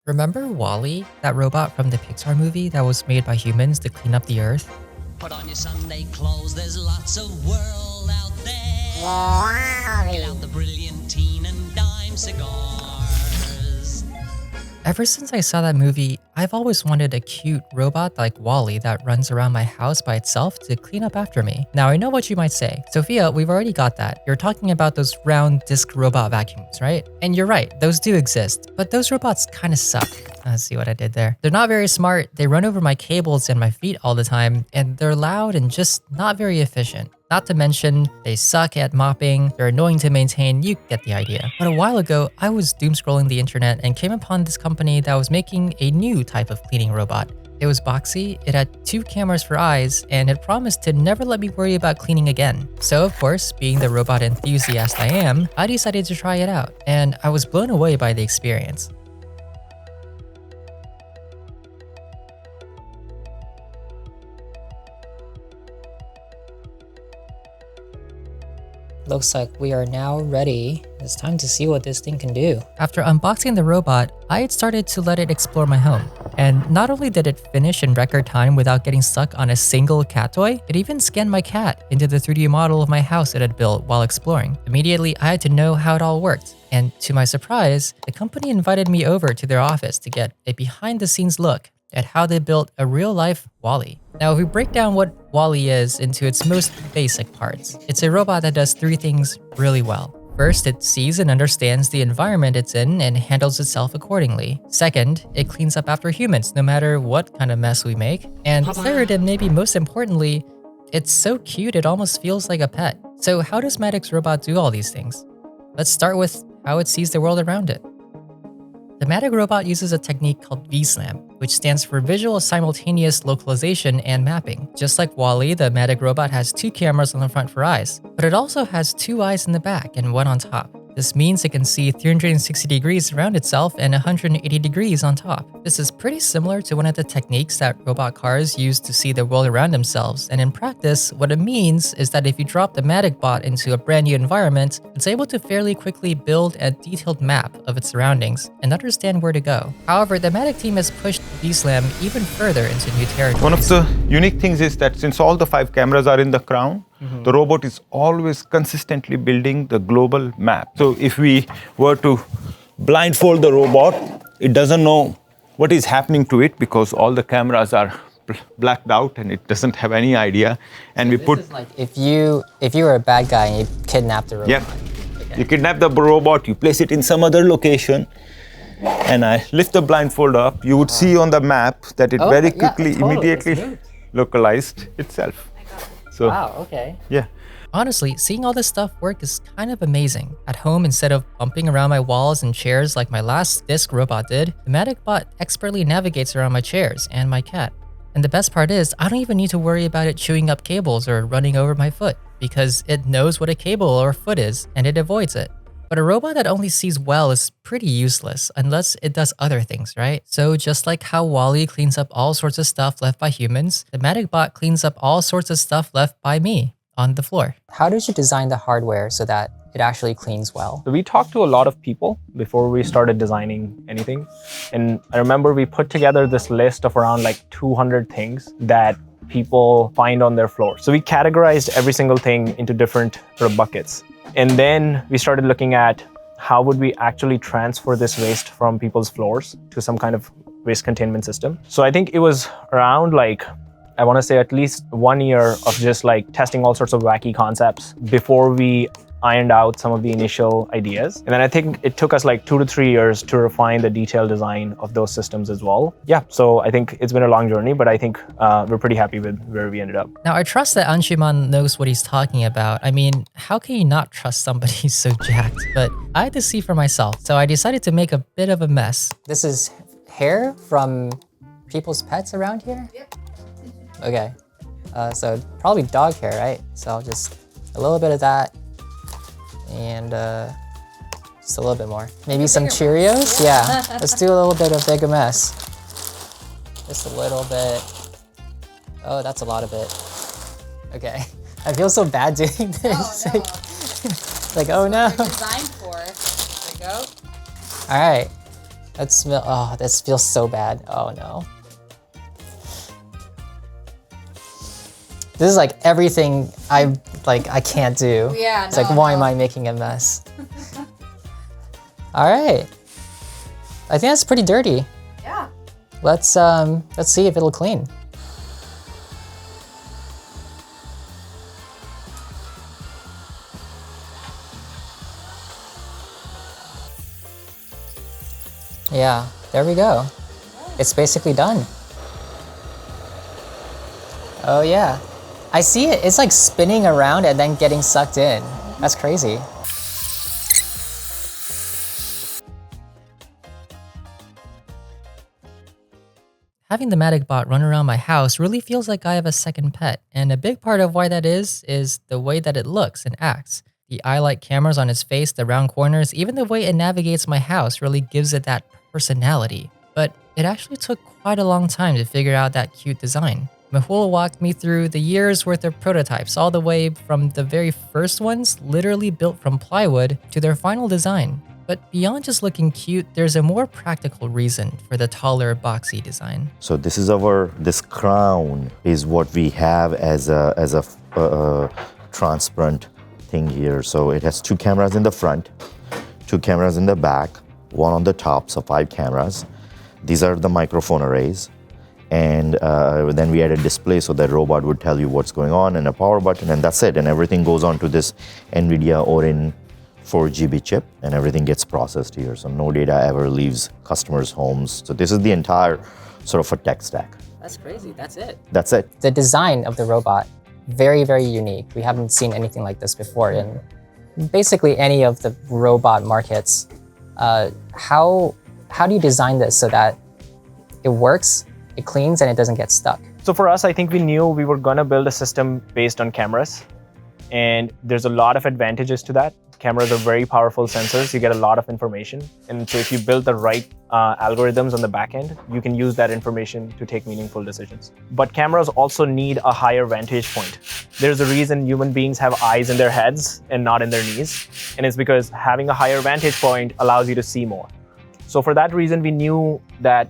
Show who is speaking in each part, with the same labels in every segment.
Speaker 1: Remember Wall-E, that robot from the Pixar movie that was made by humans to clean up the earth?
Speaker 2: Put on your Sunday clothes, there's lots of world out there. Get out the brilliant teen and dime cigars.
Speaker 1: Ever since I saw that movie, I've always wanted a cute robot like Wall-E that runs around my house by itself to clean up after me. Now I know what you might say. Sophia, we've already got that. You're talking about those round disc robot vacuums, right? And you're right, those do exist, but those robots kind of suck. Let's see what I did there. They're not very smart, they run over my cables and my feet all the time, and they're loud and just not very efficient. Not to mention, they suck at mopping, they're annoying to maintain, you get the idea. But a while ago, I was doom scrolling the internet and came upon this company that was making a new type of cleaning robot. It was boxy, it had 2 cameras for eyes, and it promised to never let me worry about cleaning again. So of course, being the robot enthusiast I am, I decided to try it out, and I was blown away by the experience. Looks like we are now ready. It's time to see what this thing can do. After unboxing the robot, I had started to let it explore my home. And not only did it finish in record time without getting stuck on a single cat toy, it even scanned my cat into the 3D model of my house it had built while exploring. Immediately, I had to know how it all worked. And to my surprise, the company invited me over to their office to get a behind-the-scenes look at how they built a real-life Wall-E. Now, if we break down what Wall-E is into its most basic parts, it's a robot that does 3 things really well. First, it sees and understands the environment it's in and handles itself accordingly. Second, it cleans up after humans, no matter what kind of mess we make. And third, and maybe most importantly, it's so cute it almost feels like a pet. So how does Matic's robot do all these things? Let's start with how it sees the world around it. The Matic robot uses a technique called VSLAM, which stands for Visual Simultaneous Localization and Mapping. Just like Wall-E, the Matic robot has 2 cameras on the front for eyes, but it also has 2 eyes in the back and 1 on top. This means it can see 360 degrees around itself and 180 degrees on top. This is pretty similar to one of the techniques that robot cars use to see the world around themselves, and in practice, what it means is that if you drop the Matic bot into a brand new environment, it's able to fairly quickly build a detailed map of its surroundings and understand where to go. However, the Matic team has pushed VSLAM even further into new territories.
Speaker 3: One of the unique things is that since all the 5 cameras are in the crown, the robot is always consistently building the global map. So if we were to blindfold the robot, it doesn't know what is happening to it because all the cameras are blacked out and it doesn't have any idea. And we put...
Speaker 1: This is like if you were a bad guy and you kidnapped the robot.
Speaker 3: Yep. Okay. You kidnap the robot, you place it in some other location, and I lift the blindfold up, you would see on the map that it very quickly, immediately localized itself. So,
Speaker 1: wow, okay.
Speaker 3: Yeah.
Speaker 1: Honestly, seeing all this stuff work is kind of amazing. At home, instead of bumping around my walls and chairs like my last disc robot did, the Matic bot expertly navigates around my chairs and my cat. And the best part is, I don't even need to worry about it chewing up cables or running over my foot, because it knows what a cable or foot is, and it avoids it. But a robot that only sees well is pretty useless unless it does other things, right? So just like how Wall-E cleans up all sorts of stuff left by humans, the Matic bot cleans up all sorts of stuff left by me on the floor. How did you design the hardware so that it actually cleans well?
Speaker 4: So we talked to a lot of people before we started designing anything. And I remember we put together this list of around like 200 things that people find on their floor. So we categorized every single thing into different sort of buckets. And then we started looking at how would we actually transfer this waste from people's floors to some kind of waste containment system. So I think it was around like, I want to say at least 1 year of just like testing all sorts of wacky concepts before we ironed out some of the initial ideas. And then I think it took us like 2 to 3 years to refine the detailed design of those systems as well. Yeah, so I think it's been a long journey, but I think we're pretty happy with where we ended up.
Speaker 1: Now, I trust that Anshuman knows what he's talking about. I mean, how can you not trust somebody so jacked? But I had to see for myself, so I decided to make a bit of a mess. This is hair from people's pets around here? Yep. Okay, so probably dog hair, right? So I'll just, a little bit of that, and just a little bit more. Maybe some Cheerios? Yeah, let's do a little bit of bigger mess. Just a little bit. Oh, that's a lot of it. Okay, I feel so bad doing this.
Speaker 5: Oh, no.
Speaker 1: Like, oh no.
Speaker 5: Designed for. There we go.
Speaker 1: All right, This feels so bad. Oh no. This is like everything I can't do.
Speaker 5: Yeah,
Speaker 1: It's like, why am I making a mess? All right. I think that's pretty dirty.
Speaker 5: Yeah.
Speaker 1: Let's see if it'll clean. Yeah, there we go. It's basically done. Oh yeah. I see it. It's like spinning around and then getting sucked in. That's crazy. Having the Matic bot run around my house really feels like I have a second pet, and a big part of why that is the way that it looks and acts. The eye-like cameras on its face, the round corners, even the way it navigates my house really gives it that personality. But it actually took quite a long time to figure out that cute design. Mehul walked me through the years worth of prototypes, all the way from the very first ones, literally built from plywood, to their final design. But beyond just looking cute, there's a more practical reason for the taller, boxy design.
Speaker 6: So this crown is what we have as a transparent thing here. So it has 2 cameras in the front, 2 cameras in the back, 1 on the top, so 5 cameras. These are the microphone arrays. And then we had a display so that robot would tell you what's going on, and a power button, and that's it. And everything goes on to this NVIDIA Orin 4GB chip, and everything gets processed here. So no data ever leaves customers' homes. So this is the entire sort of a tech stack.
Speaker 1: That's crazy, that's it.
Speaker 6: That's it.
Speaker 1: The design of the robot, very, very unique. We haven't seen anything like this before in basically any of the robot markets. How do you design this so that it works, it cleans, and it doesn't get stuck?
Speaker 4: So for us, I think we knew we were gonna build a system based on cameras. And there's a lot of advantages to that. Cameras are very powerful sensors. You get a lot of information. And so if you build the right algorithms on the back end, you can use that information to take meaningful decisions. But cameras also need a higher vantage point. There's a reason human beings have eyes in their heads and not in their knees. And it's because having a higher vantage point allows you to see more. So for that reason, we knew that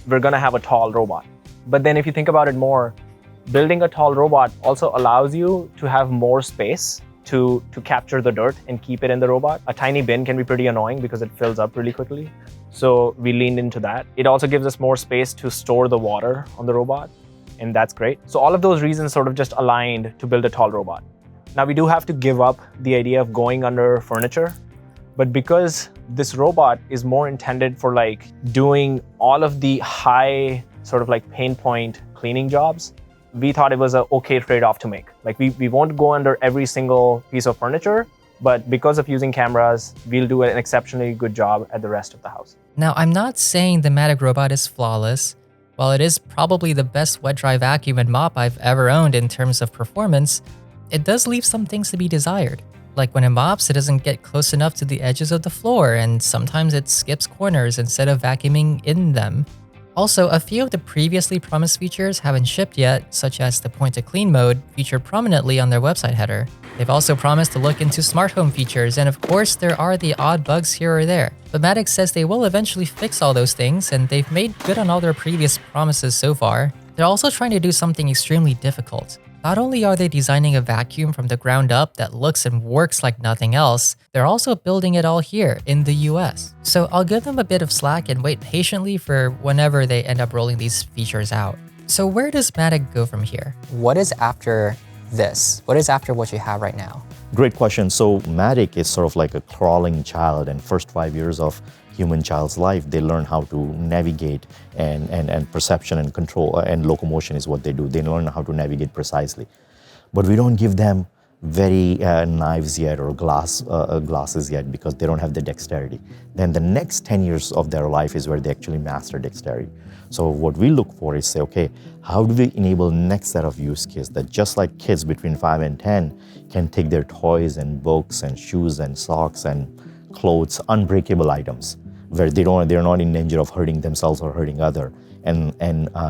Speaker 4: we're gonna have a tall robot. But then if you think about it more, building a tall robot also allows you to have more space to capture the dirt and keep it in the robot. A tiny bin can be pretty annoying because it fills up really quickly. So we leaned into that. It also gives us more space to store the water on the robot, and that's great. So all of those reasons sort of just aligned to build a tall robot. Now we do have to give up the idea of going under furniture, but because this robot is more intended for like doing all of the high sort of like pain point cleaning jobs, we thought it was an okay trade-off to make. Like we won't go under every single piece of furniture, but because of using cameras, we'll do an exceptionally good job at the rest of the house.
Speaker 1: Now, I'm not saying the Matic robot is flawless. While it is probably the best wet dry vacuum and mop I've ever owned in terms of performance, it does leave some things to be desired. Like when it mops, it doesn't get close enough to the edges of the floor, and sometimes it skips corners instead of vacuuming in them. Also, a few of the previously promised features haven't shipped yet, such as the point-to-clean mode featured prominently on their website header. They've also promised to look into smart home features, and of course, there are the odd bugs here or there. But Matic says they will eventually fix all those things, and they've made good on all their previous promises so far. They're also trying to do something extremely difficult. Not only are they designing a vacuum from the ground up that looks and works like nothing else, they're also building it all here in the US. So I'll give them a bit of slack and wait patiently for whenever they end up rolling these features out. So where does Matic go from here? What is after this? What is after what you have right now?
Speaker 6: Great question. So Matic is sort of like a crawling child, and first 5 years of human child's life, they learn how to navigate, and perception and control and locomotion is what they do. They learn how to navigate precisely. But we don't give them very knives yet or glasses yet because they don't have the dexterity. Then the next 10 years of their life is where they actually master dexterity. So what we look for is say, okay, how do we enable next set of use cases that just like kids between 5 and 10 can take their toys and books and shoes and socks and clothes, unbreakable items, where they're not in danger of hurting themselves or hurting other, and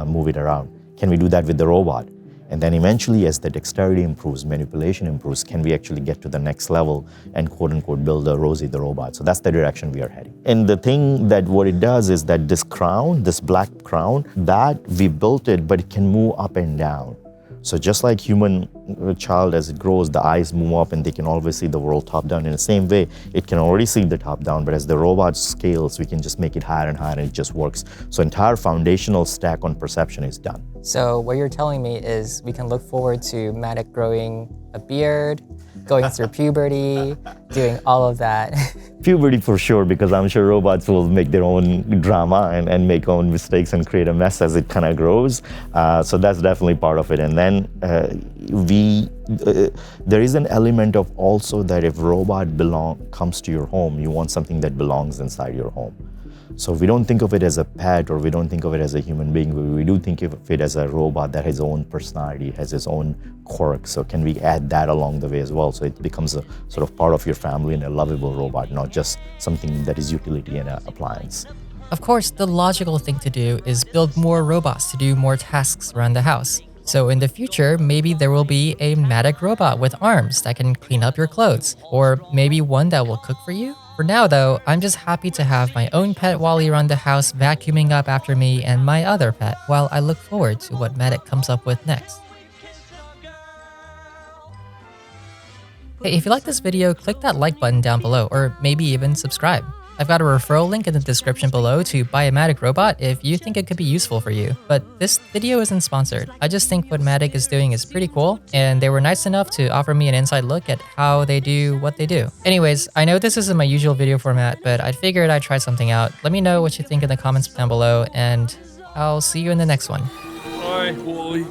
Speaker 6: move it around. Can we do that with the robot? And then eventually, as the dexterity improves, manipulation improves, can we actually get to the next level and quote unquote build a Rosie the robot? So that's the direction we are heading. And the thing that what it does is that this crown, this black crown, that we built it, but it can move up and down. So just like human child, as it grows, the eyes move up and they can always see the world top down. In the same way, it can already see the top down, but as the robot scales, we can just make it higher and higher and it just works. So entire foundational stack on perception is done.
Speaker 1: So what you're telling me is we can look forward to Matic growing a beard, going through puberty, doing all of that.
Speaker 6: Puberty for sure, because I'm sure robots will make their own drama and make own mistakes and create a mess as it kind of grows. So that's definitely part of it. And then there is an element of also that if robot comes to your home, you want something that belongs inside your home. So we don't think of it as a pet or we don't think of it as a human being, but we do think of it as a robot that has its own personality, has its own quirks. So can we add that along the way as well? So it becomes a sort of part of your family and a lovable robot, not just something that is utility and an appliance.
Speaker 1: Of course, the logical thing to do is build more robots to do more tasks around the house. So in the future, maybe there will be a Matic robot with arms that can clean up your clothes, or maybe one that will cook for you. For now though, I'm just happy to have my own pet Wally around the house vacuuming up after me and my other pet while I look forward to what Matic comes up with next. Hey, if you like this video, click that like button down below or maybe even subscribe. I've got a referral link in the description below to buy a Matic robot if you think it could be useful for you. But this video isn't sponsored. I just think what Matic is doing is pretty cool, and they were nice enough to offer me an inside look at how they do what they do. Anyways, I know this isn't my usual video format, but I figured I'd try something out. Let me know what you think in the comments down below, and I'll see you in the next one.
Speaker 5: Bye, Wally.